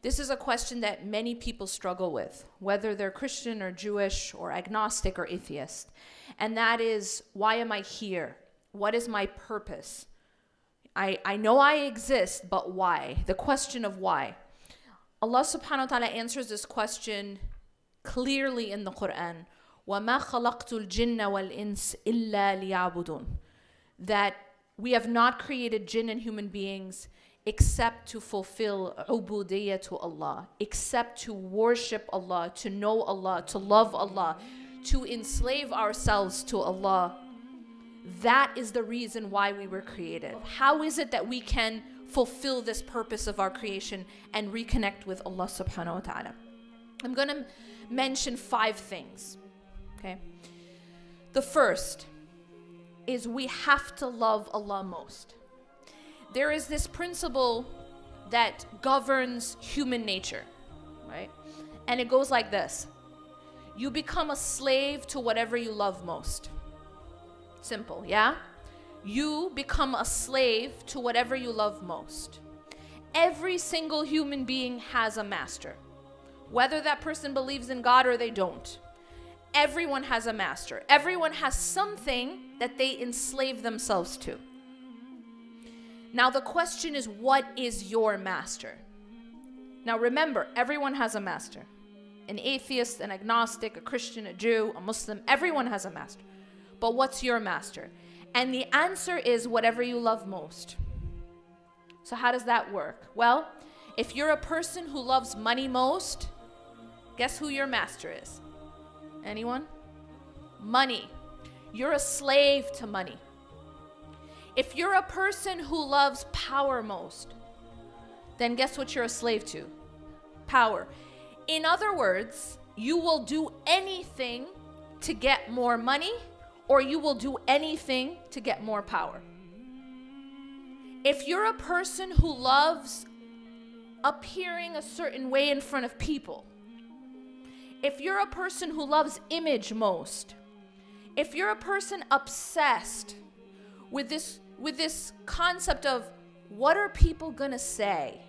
This is a question that many people struggle with, whether they're Christian or Jewish or agnostic or atheist. And that is, why am I here? What is my purpose? I know I exist, but why? The question of why. Allah subhanahu wa ta'ala answers this question clearly in the Quran. وَمَا خَلَقْتُ الْجِنَّ وَالْإِنسِ إِلَّا لِيَعْبُدُونَ. That we have not created jinn and human beings except to fulfill ubudiyyah to Allah, except to worship Allah, to know Allah, to love Allah, to enslave ourselves to Allah. That is the reason why we were created. How is it that we can fulfill this purpose of our creation and reconnect with Allah subhanahu wa ta'ala? I'm going to mention 5 things. Okay. The first is we have to love Allah most. There is this principle that governs human nature, right? And it goes like this. You become a slave to whatever you love most. Simple, yeah? You become a slave to whatever you love most. Every single human being has a master. Whether that person believes in God or they don't. Everyone has a master. Everyone has something that they enslave themselves to. Now the question is, what is your master? Now remember, everyone has a master. An atheist, an agnostic, a Christian, a Jew, a Muslim, everyone has a master. But what's your master? And the answer is whatever you love most. So how does that work? Well, if you're a person who loves money most, guess who your master is? Anyone? Money. You're a slave to money. If you're a person who loves power most, then guess what you're a slave to? Power. In other words, you will do anything to get more money, or you will do anything to get more power. If you're a person who loves appearing a certain way in front of people, if you're a person who loves image most, if you're a person obsessed with this concept of what are people gonna say?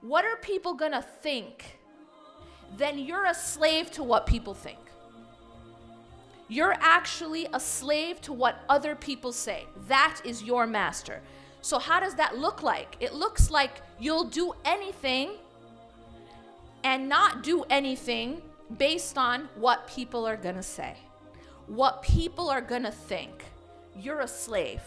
What are people gonna think? Then you're a slave to what people think. You're actually a slave to what other people say. That is your master. So how does that look like? It looks like you'll do anything and not do anything based on what people are gonna say, what people are gonna think. You're a slave.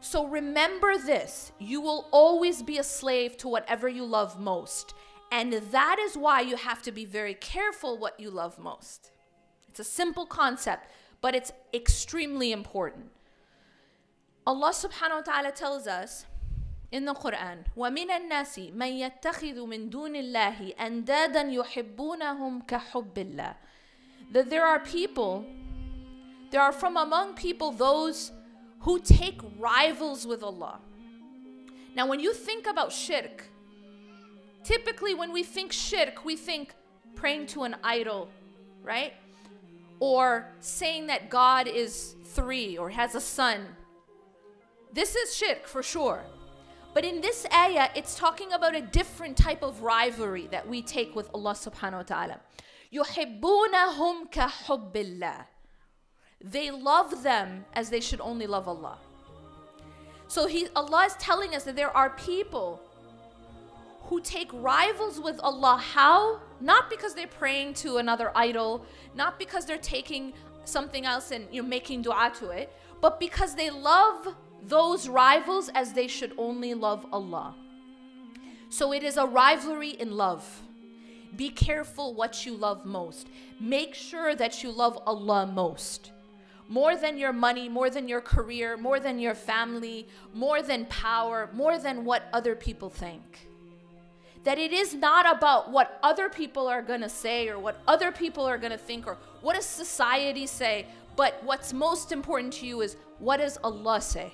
So remember this, you will always be a slave to whatever you love most. And that is why you have to be very careful what you love most. It's a simple concept, but it's extremely important. Allah subhanahu wa ta'ala tells us in the Quran, وَمِنَ النَّاسِ مَنْ يَتَّخِذُ مِن دُونِ اللَّهِ أَنْدَادًا يُحِبُّونَهُمْ كَحُبِّ اللَّهِ. That there are from among people those who take rivals with Allah. Now when you think about shirk, typically when we think shirk, we think praying to an idol, right? Or saying that God is 3 or has a son. This is shirk for sure. But in this ayah, it's talking about a different type of rivalry that we take with Allah subhanahu wa ta'ala. يُحِبُّونَهُمْ كَحُبِّ اللَّهِ. They love them as they should only love Allah. So Allah is telling us that there are people who take rivals with Allah. How? Not because they're praying to another idol, not because they're taking something else and making dua to it, but because they love those rivals as they should only love Allah. So it is a rivalry in love. Be careful what you love most. Make sure that you love Allah most. More than your money, more than your career, more than your family, more than power, more than what other people think. That it is not about what other people are going to say or what other people are going to think or what does society say, but what's most important to you is what does Allah say?